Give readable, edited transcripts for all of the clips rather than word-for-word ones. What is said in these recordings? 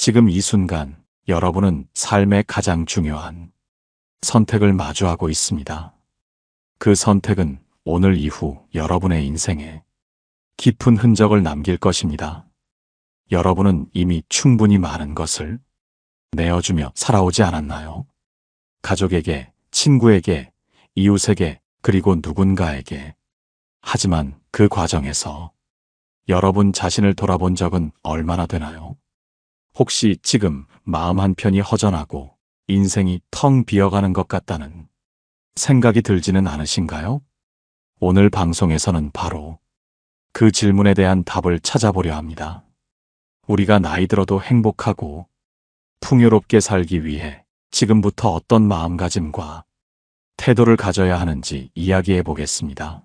지금 이 순간 여러분은 삶의 가장 중요한 선택을 마주하고 있습니다. 그 선택은 오늘 이후 여러분의 인생에 깊은 흔적을 남길 것입니다. 여러분은 이미 충분히 많은 것을 내어주며 살아오지 않았나요? 가족에게, 친구에게, 이웃에게, 그리고 누군가에게. 하지만 그 과정에서 여러분 자신을 돌아본 적은 얼마나 되나요? 혹시 지금 마음 한편이 허전하고 인생이 텅 비어가는 것 같다는 생각이 들지는 않으신가요? 오늘 방송에서는 바로 그 질문에 대한 답을 찾아보려 합니다. 우리가 나이 들어도 행복하고 풍요롭게 살기 위해 지금부터 어떤 마음가짐과 태도를 가져야 하는지 이야기해 보겠습니다.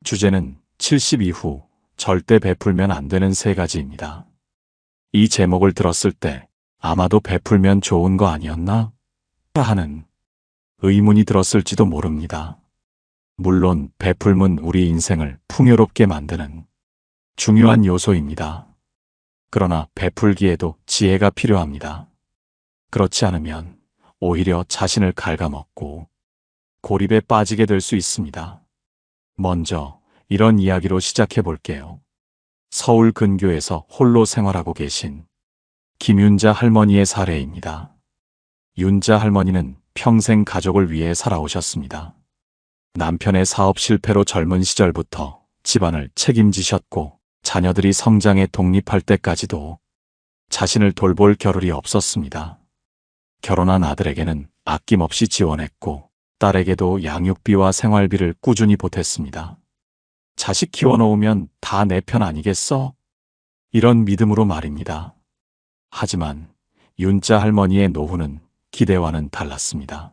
주제는 70 이후 절대 베풀면 안 되는 3가지입니다. 이 제목을 들었을 때 아마도 베풀면 좋은 거 아니었나? 하는 의문이 들었을지도 모릅니다. 물론 베풀면 우리 인생을 풍요롭게 만드는 중요한 요소입니다. 그러나 베풀기에도 지혜가 필요합니다. 그렇지 않으면 오히려 자신을 갉아먹고 고립에 빠지게 될 수 있습니다. 먼저 이런 이야기로 시작해 볼게요. 서울 근교에서 홀로 생활하고 계신 김윤자 할머니의 사례입니다. 윤자 할머니는 평생 가족을 위해 살아오셨습니다. 남편의 사업 실패로 젊은 시절부터 집안을 책임지셨고 자녀들이 성장해 독립할 때까지도 자신을 돌볼 겨를이 없었습니다. 결혼한 아들에게는 아낌없이 지원했고 딸에게도 양육비와 생활비를 꾸준히 보탰습니다. 자식 키워놓으면 다 내 편 아니겠어? 이런 믿음으로 말입니다. 하지만 윤자 할머니의 노후는 기대와는 달랐습니다.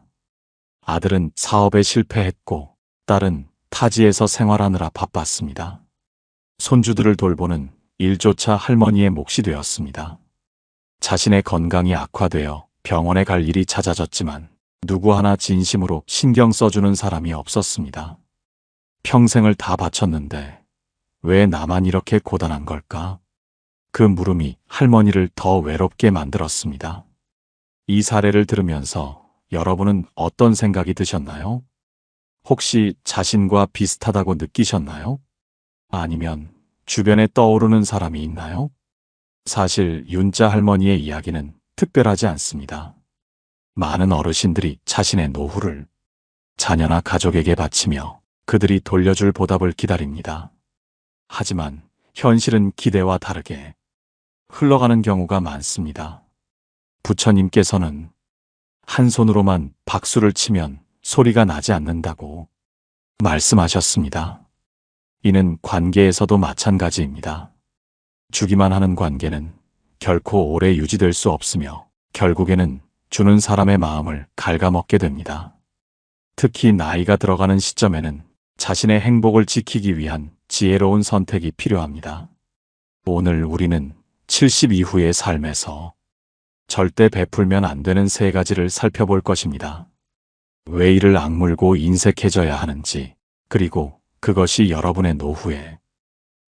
아들은 사업에 실패했고 딸은 타지에서 생활하느라 바빴습니다. 손주들을 돌보는 일조차 할머니의 몫이 되었습니다. 자신의 건강이 악화되어 병원에 갈 일이 잦아졌지만 누구 하나 진심으로 신경 써주는 사람이 없었습니다. 평생을 다 바쳤는데 왜 나만 이렇게 고단한 걸까? 그 물음이 할머니를 더 외롭게 만들었습니다. 이 사례를 들으면서 여러분은 어떤 생각이 드셨나요? 혹시 자신과 비슷하다고 느끼셨나요? 아니면 주변에 떠오르는 사람이 있나요? 사실 윤자 할머니의 이야기는 특별하지 않습니다. 많은 어르신들이 자신의 노후를 자녀나 가족에게 바치며 그들이 돌려줄 보답을 기다립니다. 하지만 현실은 기대와 다르게 흘러가는 경우가 많습니다. 부처님께서는 한 손으로만 박수를 치면 소리가 나지 않는다고 말씀하셨습니다. 이는 관계에서도 마찬가지입니다. 주기만 하는 관계는 결코 오래 유지될 수 없으며 결국에는 주는 사람의 마음을 갉아먹게 됩니다. 특히 나이가 들어가는 시점에는 자신의 행복을 지키기 위한 지혜로운 선택이 필요합니다. 오늘 우리는 70 이후의 삶에서 절대 베풀면 안 되는 3가지를 살펴볼 것입니다. 왜 이를 악물고 인색해져야 하는지, 그리고 그것이 여러분의 노후에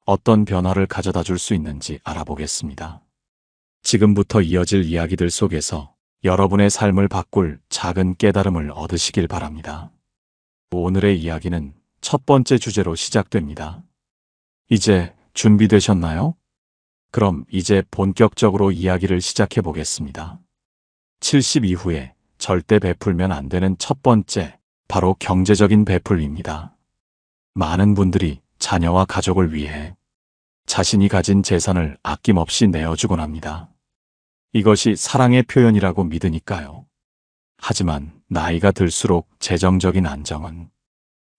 어떤 변화를 가져다 줄 수 있는지 알아보겠습니다. 지금부터 이어질 이야기들 속에서 여러분의 삶을 바꿀 작은 깨달음을 얻으시길 바랍니다. 오늘의 이야기는 첫 번째 주제로 시작됩니다. 이제 준비되셨나요? 그럼 이제 본격적으로 이야기를 시작해 보겠습니다. 70 이후에 절대 베풀면 안 되는 첫 번째, 바로 경제적인 베풀입니다. 많은 분들이 자녀와 가족을 위해 자신이 가진 재산을 아낌없이 내어주곤 합니다. 이것이 사랑의 표현이라고 믿으니까요. 하지만 나이가 들수록 재정적인 안정은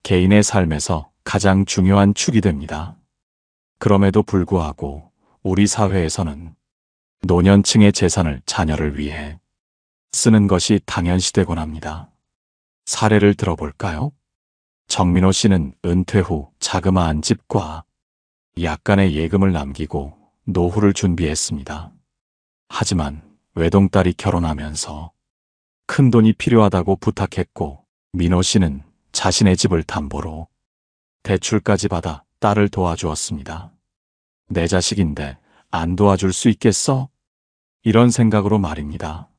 개인의 삶에서 가장 중요한 축이 됩니다. 그럼에도 불구하고 우리 사회에서는 노년층의 재산을 자녀를 위해 쓰는 것이 당연시되곤 합니다. 사례를 들어볼까요? 정민호 씨는 은퇴 후 자그마한 집과 약간의 예금을 남기고 노후를 준비했습니다. 하지만 외동딸이 결혼하면서 큰돈이 필요하다고 부탁했고 민호 씨는 자신의 집을 담보로 대출까지 받아 딸을 도와주었습니다. 내 자식인데 안 도와줄 수 있겠어? 이런 생각으로 말입니다.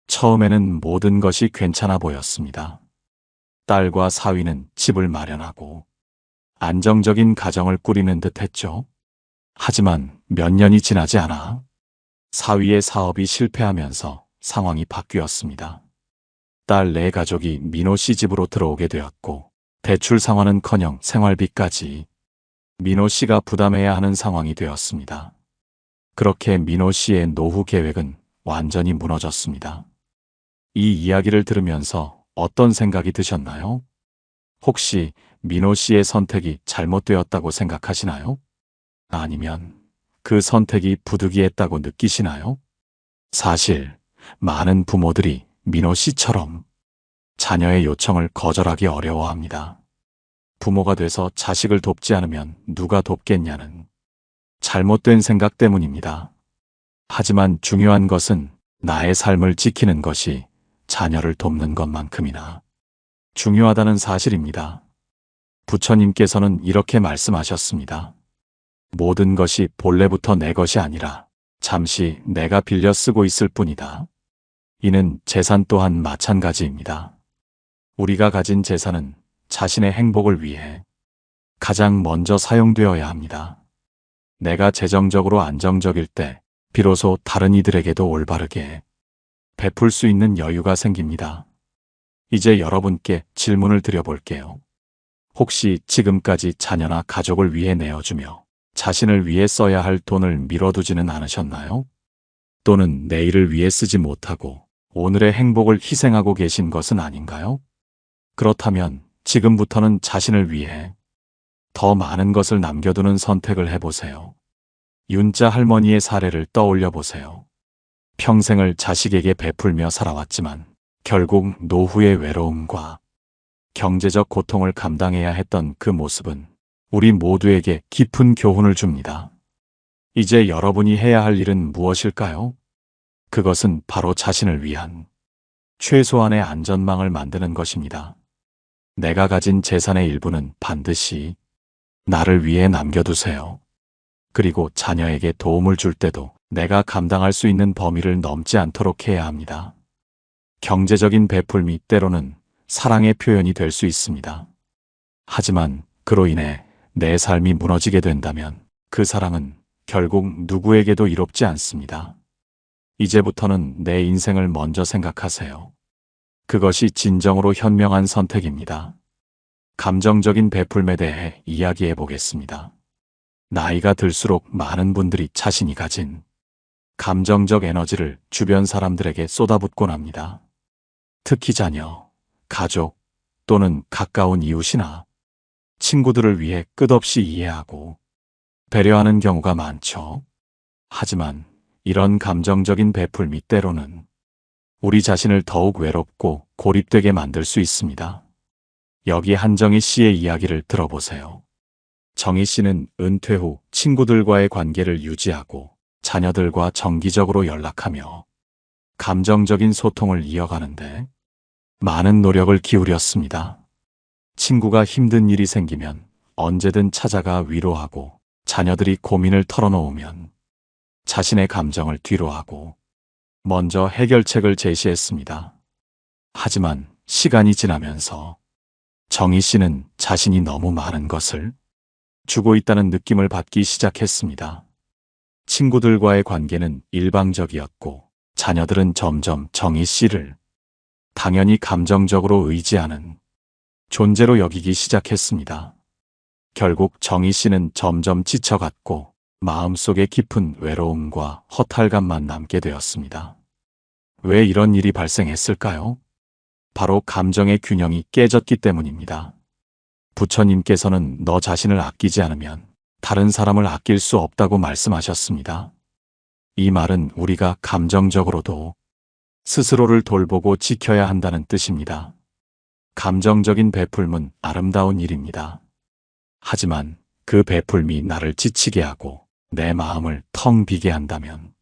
처음에는 모든 것이 괜찮아 보였습니다. 딸과 사위는 집을 마련하고 안정적인 가정을 꾸리는 듯 했죠. 하지만 몇 년이 지나지 않아 사위의 사업이 실패하면서 상황이 바뀌었습니다. 딸 네 가족이 민호 씨 집으로 들어오게 되었고 대출 상환은커녕 생활비까지 민호 씨가 부담해야 하는 상황이 되었습니다. 그렇게 민호 씨의 노후 계획은 완전히 무너졌습니다. 이 이야기를 들으면서 어떤 생각이 드셨나요? 혹시 민호 씨의 선택이 잘못되었다고 생각하시나요? 아니면 그 선택이 부득이했다고 느끼시나요? 사실 많은 부모들이 민호 씨처럼 자녀의 요청을 거절하기 어려워합니다. 부모가 돼서 자식을 돕지 않으면 누가 돕겠냐는 잘못된 생각 때문입니다. 하지만 중요한 것은 나의 삶을 지키는 것이 자녀를 돕는 것만큼이나 중요하다는 사실입니다. 부처님께서는 이렇게 말씀하셨습니다. 모든 것이 본래부터 내 것이 아니라 잠시 내가 빌려 쓰고 있을 뿐이다. 이는 재산 또한 마찬가지입니다. 우리가 가진 재산은 자신의 행복을 위해 가장 먼저 사용되어야 합니다. 내가 재정적으로 안정적일 때 비로소 다른 이들에게도 올바르게 베풀 수 있는 여유가 생깁니다. 이제 여러분께 질문을 드려볼게요. 혹시 지금까지 자녀나 가족을 위해 내어주며 자신을 위해 써야 할 돈을 미뤄두지는 않으셨나요? 또는 내일을 위해 쓰지 못하고 오늘의 행복을 희생하고 계신 것은 아닌가요? 그렇다면 지금부터는 자신을 위해 더 많은 것을 남겨두는 선택을 해보세요. 윤자 할머니의 사례를 떠올려 보세요. 평생을 자식에게 베풀며 살아왔지만 결국 노후의 외로움과 경제적 고통을 감당해야 했던 그 모습은 우리 모두에게 깊은 교훈을 줍니다. 이제 여러분이 해야 할 일은 무엇일까요? 그것은 바로 자신을 위한 최소한의 안전망을 만드는 것입니다. 내가 가진 재산의 일부는 반드시 나를 위해 남겨두세요. 그리고 자녀에게 도움을 줄 때도 내가 감당할 수 있는 범위를 넘지 않도록 해야 합니다. 경제적인 베풀미 때로는 사랑의 표현이 될 수 있습니다. 하지만 그로 인해 내 삶이 무너지게 된다면 그 사랑은 결국 누구에게도 이롭지 않습니다. 이제부터는 내 인생을 먼저 생각하세요. 그것이 진정으로 현명한 선택입니다. 감정적인 베풀음에 대해 이야기해 보겠습니다. 나이가 들수록 많은 분들이 자신이 가진 감정적 에너지를 주변 사람들에게 쏟아붓곤 합니다. 특히 자녀, 가족 또는 가까운 이웃이나 친구들을 위해 끝없이 이해하고 배려하는 경우가 많죠. 하지만 이런 감정적인 베풀미 때로는 우리 자신을 더욱 외롭고 고립되게 만들 수 있습니다. 여기 한정희 씨의 이야기를 들어보세요. 정희 씨는 은퇴 후 친구들과의 관계를 유지하고 자녀들과 정기적으로 연락하며 감정적인 소통을 이어가는데 많은 노력을 기울였습니다. 친구가 힘든 일이 생기면 언제든 찾아가 위로하고 자녀들이 고민을 털어놓으면 자신의 감정을 뒤로하고 먼저 해결책을 제시했습니다. 하지만 시간이 지나면서 정희 씨는 자신이 너무 많은 것을 주고 있다는 느낌을 받기 시작했습니다. 친구들과의 관계는 일방적이었고 자녀들은 점점 정희 씨를 당연히 감정적으로 의지하는 존재로 여기기 시작했습니다. 결국 정희 씨는 점점 지쳐갔고 마음속에 깊은 외로움과 허탈감만 남게 되었습니다. 왜 이런 일이 발생했을까요? 바로 감정의 균형이 깨졌기 때문입니다. 부처님께서는 너 자신을 아끼지 않으면 다른 사람을 아낄 수 없다고 말씀하셨습니다. 이 말은 우리가 감정적으로도 스스로를 돌보고 지켜야 한다는 뜻입니다. 감정적인 베풀음은 아름다운 일입니다. 하지만 그 베풀음이 나를 지치게 하고 내 마음을 텅 비게 한다면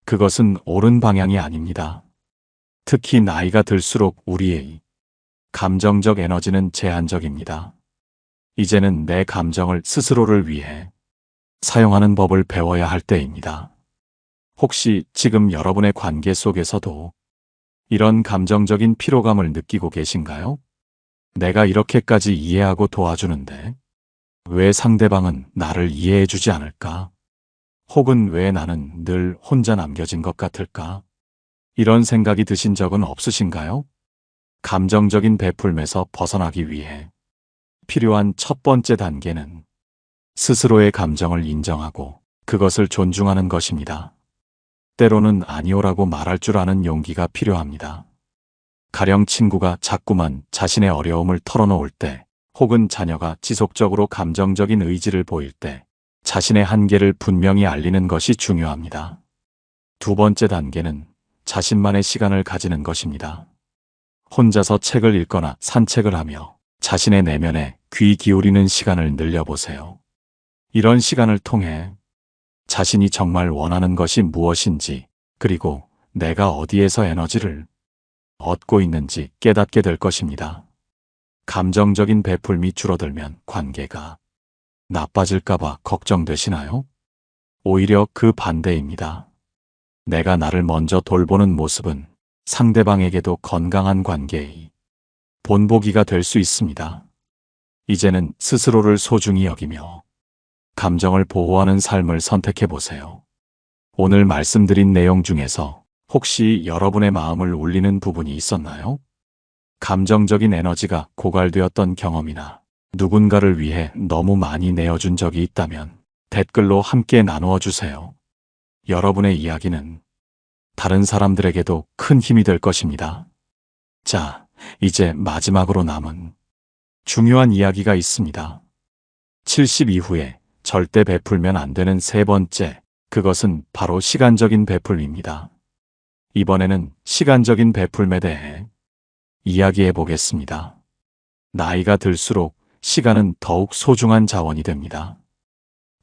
그것은 옳은 방향이 아닙니다. 특히 나이가 들수록 우리의 감정적 에너지는 제한적입니다. 이제는 내 감정을 스스로를 위해 사용하는 법을 배워야 할 때입니다. 혹시 지금 여러분의 관계 속에서도 이런 감정적인 피로감을 느끼고 계신가요? 내가 이렇게까지 이해하고 도와주는데 왜 상대방은 나를 이해해주지 않을까? 혹은 왜 나는 늘 혼자 남겨진 것 같을까? 이런 생각이 드신 적은 없으신가요? 감정적인 베풀면서 벗어나기 위해 필요한 첫 번째 단계는 스스로의 감정을 인정하고 그것을 존중하는 것입니다. 때로는 아니오라고 말할 줄 아는 용기가 필요합니다. 가령 친구가 자꾸만 자신의 어려움을 털어놓을 때, 혹은 자녀가 지속적으로 감정적인 의지를 보일 때, 자신의 한계를 분명히 알리는 것이 중요합니다. 두 번째 단계는 자신만의 시간을 가지는 것입니다. 혼자서 책을 읽거나 산책을 하며 자신의 내면에 귀 기울이는 시간을 늘려보세요. 이런 시간을 통해 자신이 정말 원하는 것이 무엇인지, 그리고 내가 어디에서 에너지를 얻고 있는지 깨닫게 될 것입니다. 감정적인 베풀미 줄어들면 관계가 나빠질까봐 걱정되시나요? 오히려 그 반대입니다. 내가 나를 먼저 돌보는 모습은 상대방에게도 건강한 관계의 본보기가 될 수 있습니다. 이제는 스스로를 소중히 여기며 감정을 보호하는 삶을 선택해 보세요. 오늘 말씀드린 내용 중에서 혹시 여러분의 마음을 울리는 부분이 있었나요? 감정적인 에너지가 고갈되었던 경험이나 누군가를 위해 너무 많이 내어준 적이 있다면 댓글로 함께 나누어 주세요. 여러분의 이야기는 다른 사람들에게도 큰 힘이 될 것입니다. 자, 이제 마지막으로 남은 중요한 이야기가 있습니다. 70 이후에 절대 베풀면 안 되는 세 번째, 그것은 바로 시간적인 베풀입니다. 이번에는 시간적인 베풀에 대해 이야기해 보겠습니다. 나이가 들수록 시간은 더욱 소중한 자원이 됩니다.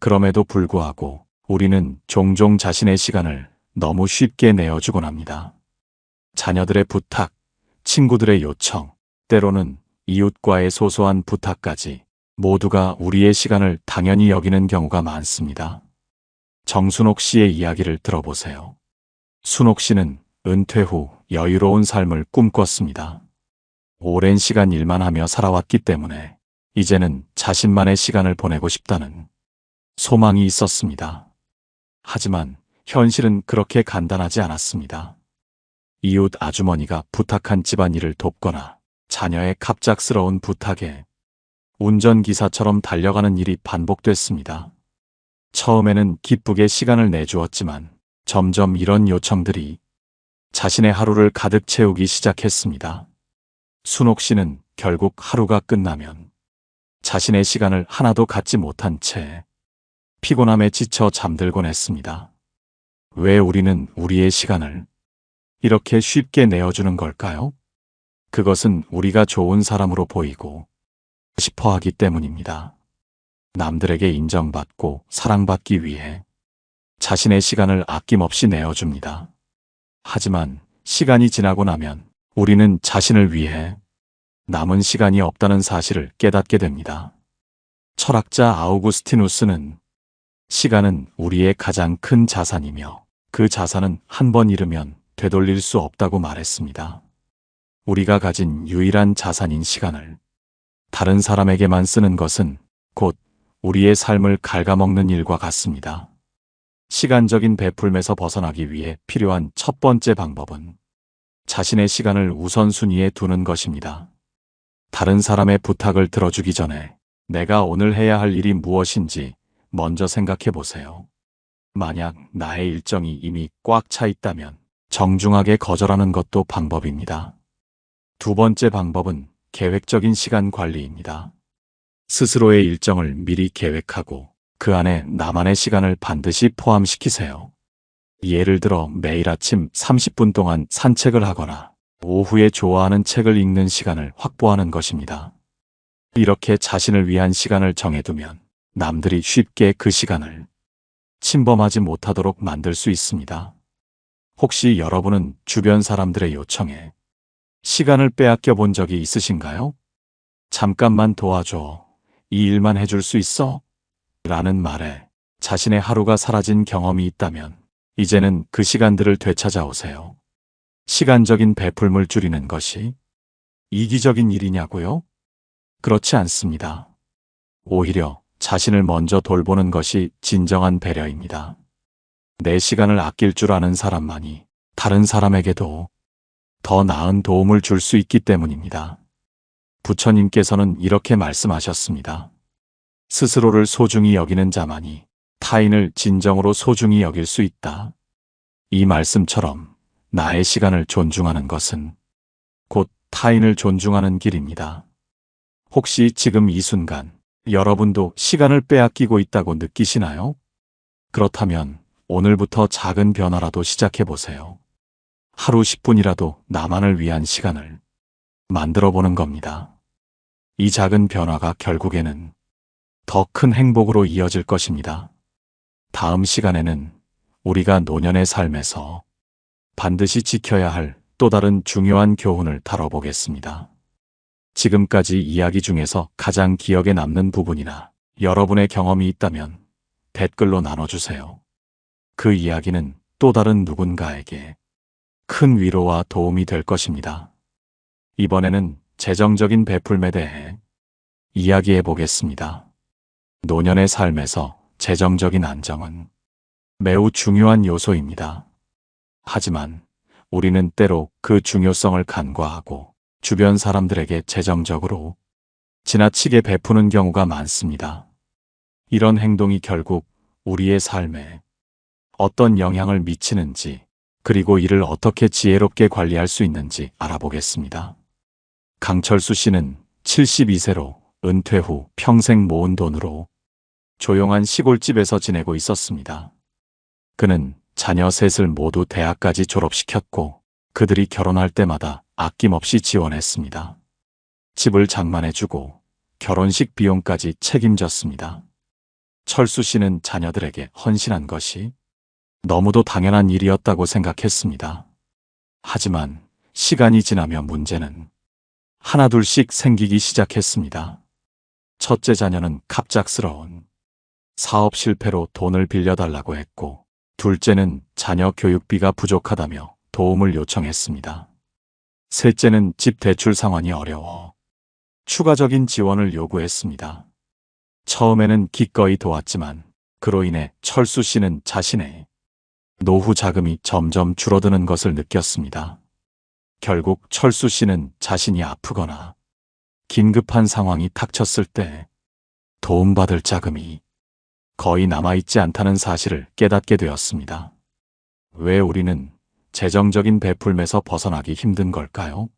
그럼에도 불구하고 우리는 종종 자신의 시간을 너무 쉽게 내어주곤 합니다. 자녀들의 부탁, 친구들의 요청, 때로는 이웃과의 소소한 부탁까지 모두가 우리의 시간을 당연히 여기는 경우가 많습니다. 정순옥 씨의 이야기를 들어보세요. 순옥 씨는 은퇴 후 여유로운 삶을 꿈꿨습니다. 오랜 시간 일만 하며 살아왔기 때문에 이제는 자신만의 시간을 보내고 싶다는 소망이 있었습니다. 하지만 현실은 그렇게 간단하지 않았습니다. 이웃 아주머니가 부탁한 집안일을 돕거나 자녀의 갑작스러운 부탁에 운전기사처럼 달려가는 일이 반복됐습니다. 처음에는 기쁘게 시간을 내주었지만 점점 이런 요청들이 자신의 하루를 가득 채우기 시작했습니다. 순옥 씨는 결국 하루가 끝나면 자신의 시간을 하나도 갖지 못한 채 피곤함에 지쳐 잠들곤 했습니다. 왜 우리는 우리의 시간을 이렇게 쉽게 내어주는 걸까요? 그것은 우리가 좋은 사람으로 보이고 싶어 하기 때문입니다. 남들에게 인정받고 사랑받기 위해 자신의 시간을 아낌없이 내어줍니다. 하지만 시간이 지나고 나면 우리는 자신을 위해 남은 시간이 없다는 사실을 깨닫게 됩니다. 철학자 아우구스티누스는 시간은 우리의 가장 큰 자산이며 그 자산은 한 번 잃으면 되돌릴 수 없다고 말했습니다. 우리가 가진 유일한 자산인 시간을 다른 사람에게만 쓰는 것은 곧 우리의 삶을 갉아먹는 일과 같습니다. 시간적인 베풀에서 벗어나기 위해 필요한 첫 번째 방법은 자신의 시간을 우선순위에 두는 것입니다. 다른 사람의 부탁을 들어주기 전에 내가 오늘 해야 할 일이 무엇인지 먼저 생각해 보세요. 만약 나의 일정이 이미 꽉 차 있다면 정중하게 거절하는 것도 방법입니다. 두 번째 방법은 계획적인 시간 관리입니다. 스스로의 일정을 미리 계획하고 그 안에 나만의 시간을 반드시 포함시키세요. 예를 들어 매일 아침 30분 동안 산책을 하거나 오후에 좋아하는 책을 읽는 시간을 확보하는 것입니다. 이렇게 자신을 위한 시간을 정해두면 남들이 쉽게 그 시간을 침범하지 못하도록 만들 수 있습니다. 혹시 여러분은 주변 사람들의 요청에 시간을 빼앗겨 본 적이 있으신가요? 잠깐만 도와줘. 이 일만 해줄 수 있어? 라는 말에 자신의 하루가 사라진 경험이 있다면 이제는 그 시간들을 되찾아오세요. 시간적인 베풀물 줄이는 것이 이기적인 일이냐고요? 그렇지 않습니다. 오히려 자신을 먼저 돌보는 것이 진정한 배려입니다. 내 시간을 아낄 줄 아는 사람만이 다른 사람에게도 더 나은 도움을 줄 수 있기 때문입니다. 부처님께서는 이렇게 말씀하셨습니다. 스스로를 소중히 여기는 자만이 타인을 진정으로 소중히 여길 수 있다. 이 말씀처럼 나의 시간을 존중하는 것은 곧 타인을 존중하는 길입니다. 혹시 지금 이 순간 여러분도 시간을 빼앗기고 있다고 느끼시나요? 그렇다면 오늘부터 작은 변화라도 시작해 보세요. 하루 10분이라도 나만을 위한 시간을 만들어 보는 겁니다. 이 작은 변화가 결국에는 더 큰 행복으로 이어질 것입니다. 다음 시간에는 우리가 노년의 삶에서 반드시 지켜야 할 또 다른 중요한 교훈을 다뤄보겠습니다. 지금까지 이야기 중에서 가장 기억에 남는 부분이나 여러분의 경험이 있다면 댓글로 나눠주세요. 그 이야기는 또 다른 누군가에게 큰 위로와 도움이 될 것입니다. 이번에는 재정적인 베풀음에 대해 이야기해 보겠습니다. 노년의 삶에서 재정적인 안정은 매우 중요한 요소입니다. 하지만 우리는 때로 그 중요성을 간과하고 주변 사람들에게 재정적으로 지나치게 베푸는 경우가 많습니다. 이런 행동이 결국 우리의 삶에 어떤 영향을 미치는지, 그리고 이를 어떻게 지혜롭게 관리할 수 있는지 알아보겠습니다. 강철수 씨는 72세로 은퇴 후 평생 모은 돈으로 조용한 시골집에서 지내고 있었습니다. 그는 자녀 셋을 모두 대학까지 졸업시켰고 그들이 결혼할 때마다 아낌없이 지원했습니다. 집을 장만해주고 결혼식 비용까지 책임졌습니다. 철수 씨는 자녀들에게 헌신한 것이 너무도 당연한 일이었다고 생각했습니다. 하지만 시간이 지나며 문제는 하나둘씩 생기기 시작했습니다. 첫째 자녀는 갑작스러운 사업 실패로 돈을 빌려달라고 했고, 둘째는 자녀 교육비가 부족하다며 도움을 요청했습니다. 셋째는 집 대출 상환이 어려워 추가적인 지원을 요구했습니다. 처음에는 기꺼이 도왔지만 그로 인해 철수 씨는 자신의 노후 자금이 점점 줄어드는 것을 느꼈습니다. 결국 철수 씨는 자신이 아프거나 긴급한 상황이 닥쳤을 때 도움받을 자금이 거의 남아있지 않다는 사실을 깨닫게 되었습니다. 왜 우리는 재정적인 베풀음에서 벗어나기 힘든 걸까요?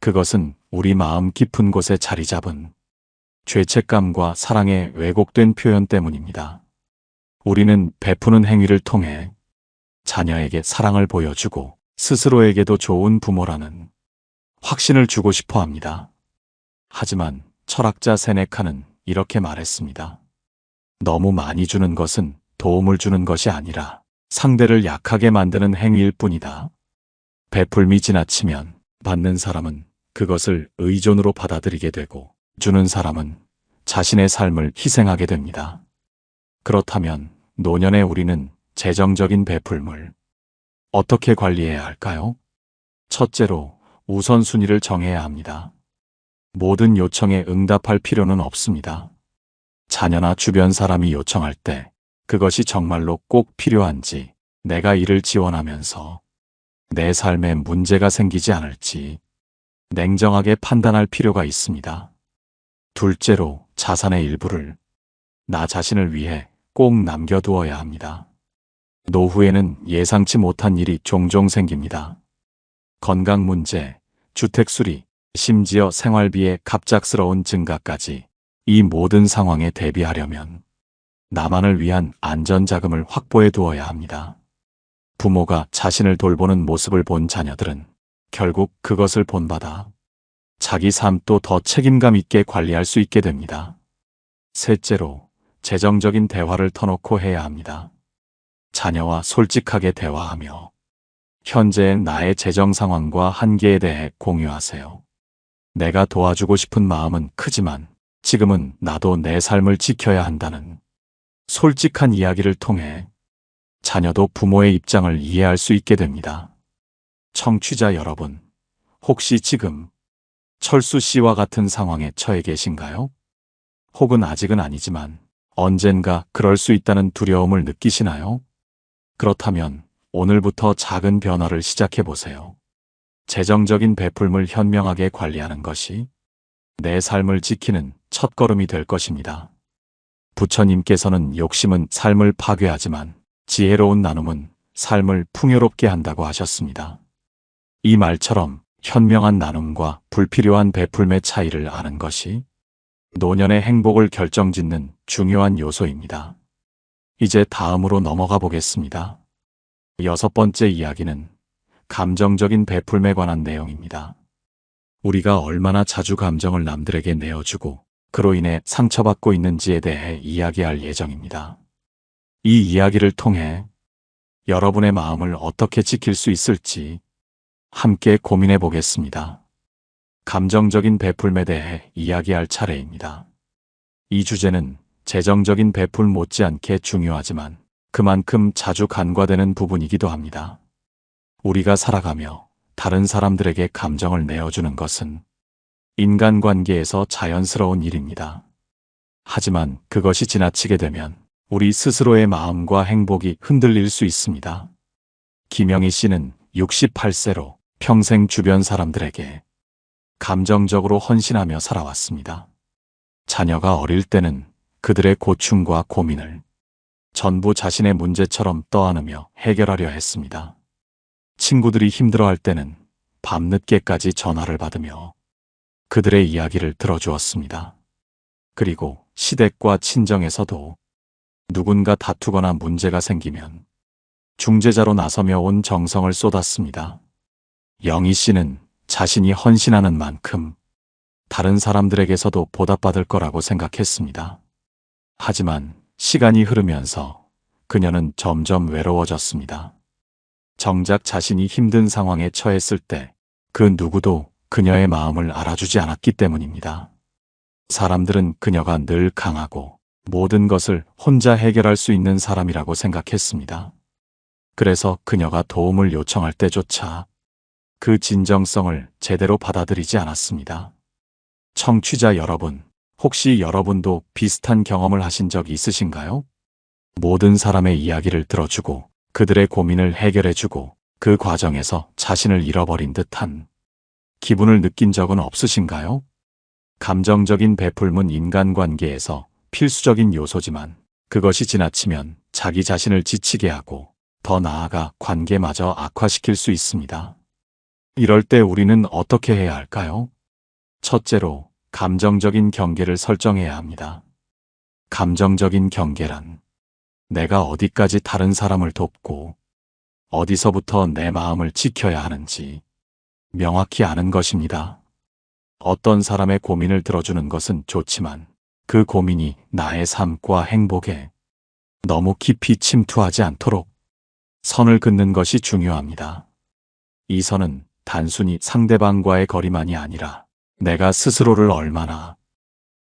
그것은 우리 마음 깊은 곳에 자리 잡은 죄책감과 사랑의 왜곡된 표현 때문입니다. 우리는 베푸는 행위를 통해 자녀에게 사랑을 보여주고 스스로에게도 좋은 부모라는 확신을 주고 싶어 합니다. 하지만 철학자 세네카는 이렇게 말했습니다. 너무 많이 주는 것은 도움을 주는 것이 아니라 상대를 약하게 만드는 행위일 뿐이다. 베풀미 지나치면 받는 사람은 그것을 의존으로 받아들이게 되고 주는 사람은 자신의 삶을 희생하게 됩니다. 그렇다면 노년에 우리는 재정적인 베풀음을 어떻게 관리해야 할까요? 첫째로 우선순위를 정해야 합니다. 모든 요청에 응답할 필요는 없습니다. 자녀나 주변 사람이 요청할 때 그것이 정말로 꼭 필요한지, 내가 이를 지원하면서 내 삶에 문제가 생기지 않을지 냉정하게 판단할 필요가 있습니다. 둘째로 자산의 일부를 나 자신을 위해 꼭 남겨두어야 합니다. 노후에는 예상치 못한 일이 종종 생깁니다. 건강 문제, 주택 수리, 심지어 생활비의 갑작스러운 증가까지. 이 모든 상황에 대비하려면 나만을 위한 안전자금을 확보해 두어야 합니다. 부모가 자신을 돌보는 모습을 본 자녀들은 결국 그것을 본받아 자기 삶도 더 책임감 있게 관리할 수 있게 됩니다. 셋째로 재정적인 대화를 터놓고 해야 합니다. 자녀와 솔직하게 대화하며 현재의 나의 재정 상황과 한계에 대해 공유하세요. 내가 도와주고 싶은 마음은 크지만 지금은 나도 내 삶을 지켜야 한다는 솔직한 이야기를 통해 자녀도 부모의 입장을 이해할 수 있게 됩니다. 청취자 여러분, 혹시 지금 철수 씨와 같은 상황에 처해 계신가요? 혹은 아직은 아니지만 언젠가 그럴 수 있다는 두려움을 느끼시나요? 그렇다면 오늘부터 작은 변화를 시작해 보세요. 재정적인 베풀물 현명하게 관리하는 것이 내 삶을 지키는 첫걸음이 될 것입니다. 부처님께서는 욕심은 삶을 파괴하지만 지혜로운 나눔은 삶을 풍요롭게 한다고 하셨습니다. 이 말처럼 현명한 나눔과 불필요한 베풀매의 차이를 아는 것이 노년의 행복을 결정짓는 중요한 요소입니다. 이제 다음으로 넘어가 보겠습니다. 6번째 이야기는 감정적인 베풀매에 관한 내용입니다. 우리가 얼마나 자주 감정을 남들에게 내어주고 그로 인해 상처받고 있는지에 대해 이야기할 예정입니다. 이 이야기를 통해 여러분의 마음을 어떻게 지킬 수 있을지 함께 고민해 보겠습니다. 감정적인 베풀매에 대해 이야기할 차례입니다. 이 주제는 재정적인 베풀 못지않게 중요하지만 그만큼 자주 간과되는 부분이기도 합니다. 우리가 살아가며 다른 사람들에게 감정을 내어주는 것은 인간관계에서 자연스러운 일입니다. 하지만 그것이 지나치게 되면 우리 스스로의 마음과 행복이 흔들릴 수 있습니다. 김영희 씨는 68세로 평생 주변 사람들에게 감정적으로 헌신하며 살아왔습니다. 자녀가 어릴 때는 그들의 고충과 고민을 전부 자신의 문제처럼 떠안으며 해결하려 했습니다. 친구들이 힘들어할 때는 밤늦게까지 전화를 받으며 그들의 이야기를 들어주었습니다. 그리고 시댁과 친정에서도 누군가 다투거나 문제가 생기면 중재자로 나서며 온 정성을 쏟았습니다. 영희 씨는 자신이 헌신하는 만큼 다른 사람들에게서도 보답받을 거라고 생각했습니다. 하지만 시간이 흐르면서 그녀는 점점 외로워졌습니다. 정작 자신이 힘든 상황에 처했을 때 그 누구도 그녀의 마음을 알아주지 않았기 때문입니다. 사람들은 그녀가 늘 강하고 모든 것을 혼자 해결할 수 있는 사람이라고 생각했습니다. 그래서 그녀가 도움을 요청할 때조차 그 진정성을 제대로 받아들이지 않았습니다. 청취자 여러분, 혹시 여러분도 비슷한 경험을 하신 적 있으신가요? 모든 사람의 이야기를 들어주고 그들의 고민을 해결해주고 그 과정에서 자신을 잃어버린 듯한 기분을 느낀 적은 없으신가요? 감정적인 베풀문 인간관계에서 필수적인 요소지만 그것이 지나치면 자기 자신을 지치게 하고 더 나아가 관계마저 악화시킬 수 있습니다. 이럴 때 우리는 어떻게 해야 할까요? 첫째로 감정적인 경계를 설정해야 합니다. 감정적인 경계란 내가 어디까지 다른 사람을 돕고 어디서부터 내 마음을 지켜야 하는지 명확히 아는 것입니다. 어떤 사람의 고민을 들어주는 것은 좋지만 그 고민이 나의 삶과 행복에 너무 깊이 침투하지 않도록 선을 긋는 것이 중요합니다. 이 선은 단순히 상대방과의 거리만이 아니라 내가 스스로를 얼마나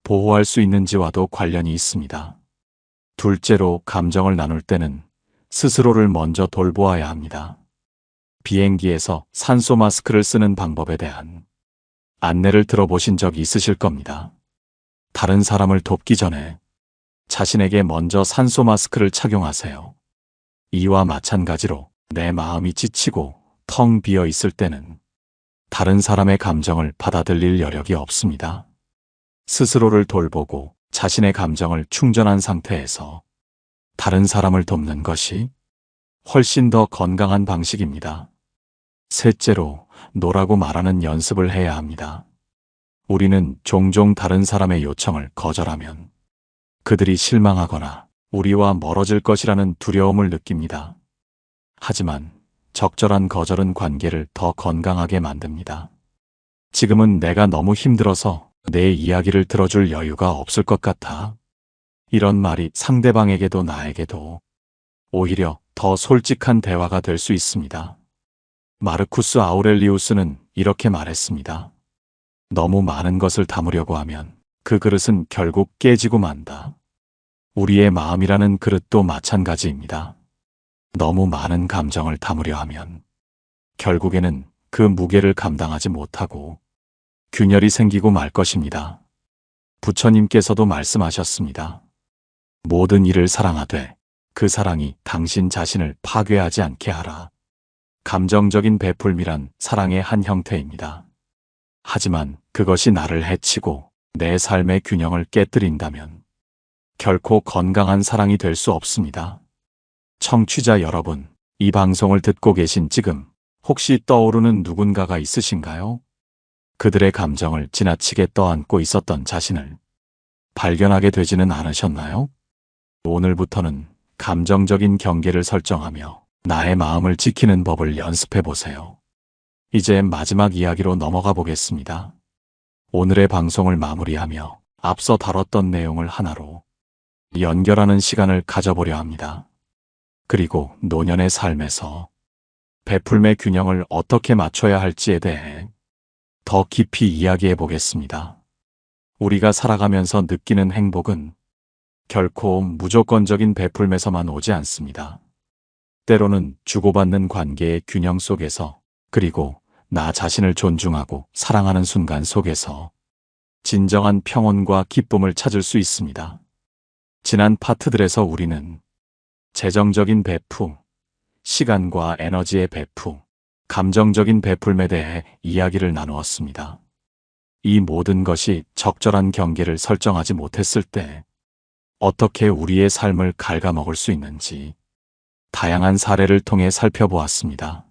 보호할 수 있는지와도 관련이 있습니다. 둘째로 감정을 나눌 때는 스스로를 먼저 돌보아야 합니다. 비행기에서 산소 마스크를 쓰는 방법에 대한 안내를 들어보신 적 있으실 겁니다. 다른 사람을 돕기 전에 자신에게 먼저 산소 마스크를 착용하세요. 이와 마찬가지로 내 마음이 지치고 텅 비어 있을 때는 다른 사람의 감정을 받아들일 여력이 없습니다. 스스로를 돌보고 자신의 감정을 충전한 상태에서 다른 사람을 돕는 것이 훨씬 더 건강한 방식입니다. 셋째로, 노라고 말하는 연습을 해야 합니다. 우리는 종종 다른 사람의 요청을 거절하면 그들이 실망하거나 우리와 멀어질 것이라는 두려움을 느낍니다. 하지만 적절한 거절은 관계를 더 건강하게 만듭니다. 지금은 내가 너무 힘들어서 내 이야기를 들어줄 여유가 없을 것 같아. 이런 말이 상대방에게도 나에게도 오히려 더 솔직한 대화가 될 수 있습니다. 마르쿠스 아우렐리우스는 이렇게 말했습니다. 너무 많은 것을 담으려고 하면 그 그릇은 결국 깨지고 만다. 우리의 마음이라는 그릇도 마찬가지입니다. 너무 많은 감정을 담으려 하면 결국에는 그 무게를 감당하지 못하고 균열이 생기고 말 것입니다. 부처님께서도 말씀하셨습니다. 모든 일을 사랑하되 그 사랑이 당신 자신을 파괴하지 않게 하라. 감정적인 베풀미란 사랑의 한 형태입니다. 하지만 그것이 나를 해치고 내 삶의 균형을 깨뜨린다면 결코 건강한 사랑이 될 수 없습니다. 청취자 여러분, 이 방송을 듣고 계신 지금 혹시 떠오르는 누군가가 있으신가요? 그들의 감정을 지나치게 떠안고 있었던 자신을 발견하게 되지는 않으셨나요? 오늘부터는 감정적인 경계를 설정하며 나의 마음을 지키는 법을 연습해 보세요. 이제 마지막 이야기로 넘어가 보겠습니다. 오늘의 방송을 마무리하며 앞서 다뤘던 내용을 하나로 연결하는 시간을 가져보려 합니다. 그리고 노년의 삶에서 베풀매 균형을 어떻게 맞춰야 할지에 대해 더 깊이 이야기해 보겠습니다. 우리가 살아가면서 느끼는 행복은 결코 무조건적인 베풀매서만 오지 않습니다. 때로는 주고받는 관계의 균형 속에서, 그리고 나 자신을 존중하고 사랑하는 순간 속에서 진정한 평온과 기쁨을 찾을 수 있습니다. 지난 파트들에서 우리는 재정적인 베풀, 시간과 에너지의 베풀, 감정적인 베풀에 대해 이야기를 나누었습니다. 이 모든 것이 적절한 경계를 설정하지 못했을 때 어떻게 우리의 삶을 갉아먹을 수 있는지 다양한 사례를 통해 살펴보았습니다.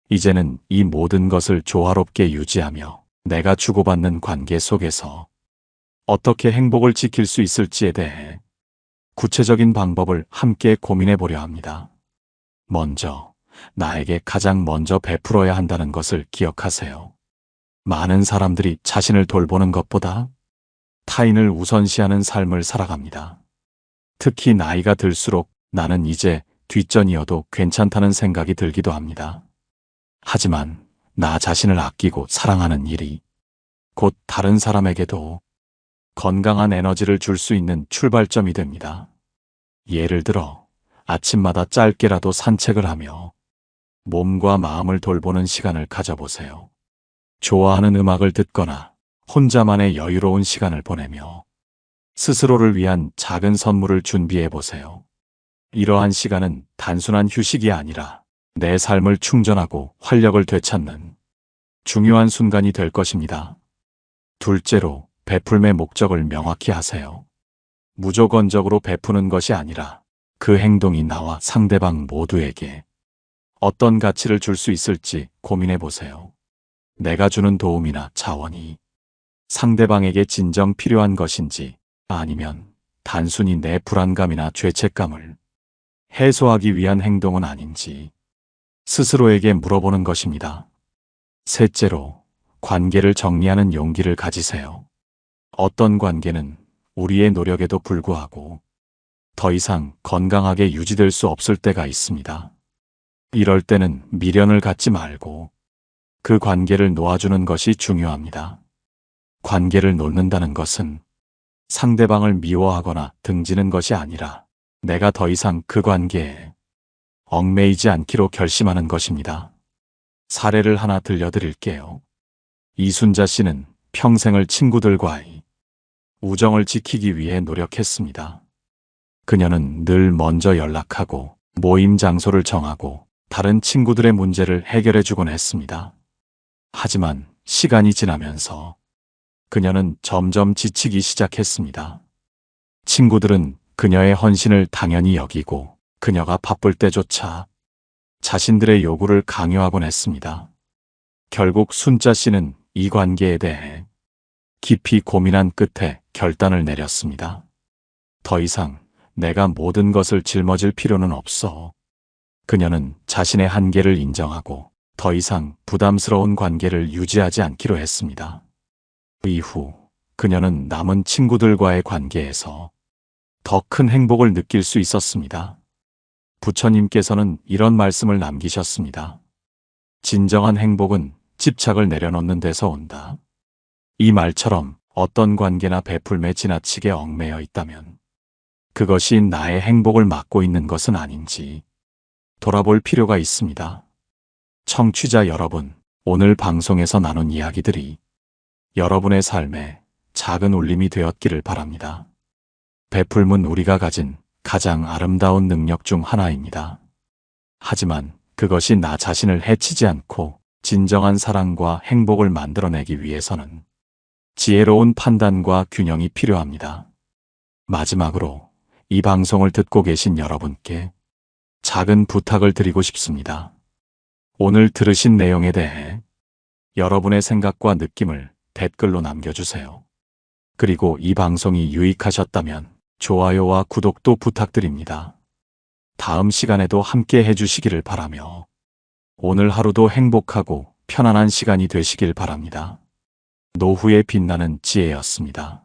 이제는 이 모든 것을 조화롭게 유지하며 내가 주고받는 관계 속에서 어떻게 행복을 지킬 수 있을지에 대해 구체적인 방법을 함께 고민해 보려 합니다. 먼저, 나에게 가장 먼저 베풀어야 한다는 것을 기억하세요. 많은 사람들이 자신을 돌보는 것보다 타인을 우선시하는 삶을 살아갑니다. 특히 나이가 들수록 나는 이제 뒷전이어도 괜찮다는 생각이 들기도 합니다. 하지만 나 자신을 아끼고 사랑하는 일이 곧 다른 사람에게도 건강한 에너지를 줄 수 있는 출발점이 됩니다. 예를 들어 아침마다 짧게라도 산책을 하며 몸과 마음을 돌보는 시간을 가져보세요. 좋아하는 음악을 듣거나 혼자만의 여유로운 시간을 보내며 스스로를 위한 작은 선물을 준비해 보세요. 이러한 시간은 단순한 휴식이 아니라 내 삶을 충전하고 활력을 되찾는 중요한 순간이 될 것입니다. 둘째로, 베풀매 목적을 명확히 하세요. 무조건적으로 베푸는 것이 아니라 그 행동이 나와 상대방 모두에게 어떤 가치를 줄 수 있을지 고민해 보세요. 내가 주는 도움이나 자원이 상대방에게 진정 필요한 것인지, 아니면 단순히 내 불안감이나 죄책감을 해소하기 위한 행동은 아닌지 스스로에게 물어보는 것입니다. 셋째로, 관계를 정리하는 용기를 가지세요. 어떤 관계는 우리의 노력에도 불구하고 더 이상 건강하게 유지될 수 없을 때가 있습니다. 이럴 때는 미련을 갖지 말고 그 관계를 놓아주는 것이 중요합니다. 관계를 놓는다는 것은 상대방을 미워하거나 등지는 것이 아니라 내가 더 이상 그 관계에 얽매이지 않기로 결심하는 것입니다. 사례를 하나 들려드릴게요. 이순자 씨는 평생을 친구들과의 우정을 지키기 위해 노력했습니다. 그녀는 늘 먼저 연락하고 모임 장소를 정하고 다른 친구들의 문제를 해결해 주곤 했습니다. 하지만 시간이 지나면서 그녀는 점점 지치기 시작했습니다. 친구들은 그녀의 헌신을 당연히 여기고 그녀가 바쁠 때조차 자신들의 요구를 강요하곤 했습니다. 결국 순자 씨는 이 관계에 대해 깊이 고민한 끝에 결단을 내렸습니다. 더 이상 내가 모든 것을 짊어질 필요는 없어. 그녀는 자신의 한계를 인정하고 더 이상 부담스러운 관계를 유지하지 않기로 했습니다. 이후 그녀는 남은 친구들과의 관계에서 더 큰 행복을 느낄 수 있었습니다. 부처님께서는 이런 말씀을 남기셨습니다. 진정한 행복은 집착을 내려놓는 데서 온다. 이 말처럼 어떤 관계나 베풀매 지나치게 얽매여 있다면 그것이 나의 행복을 막고 있는 것은 아닌지 돌아볼 필요가 있습니다. 청취자 여러분, 오늘 방송에서 나눈 이야기들이 여러분의 삶에 작은 울림이 되었기를 바랍니다. 베풀면 우리가 가진 가장 아름다운 능력 중 하나입니다. 하지만 그것이 나 자신을 해치지 않고 진정한 사랑과 행복을 만들어내기 위해서는 지혜로운 판단과 균형이 필요합니다. 마지막으로 이 방송을 듣고 계신 여러분께 작은 부탁을 드리고 싶습니다. 오늘 들으신 내용에 대해 여러분의 생각과 느낌을 댓글로 남겨주세요. 그리고 이 방송이 유익하셨다면 좋아요와 구독도 부탁드립니다. 다음 시간에도 함께 해주시기를 바라며 오늘 하루도 행복하고 편안한 시간이 되시길 바랍니다. 노후의 빛나는 지혜였습니다.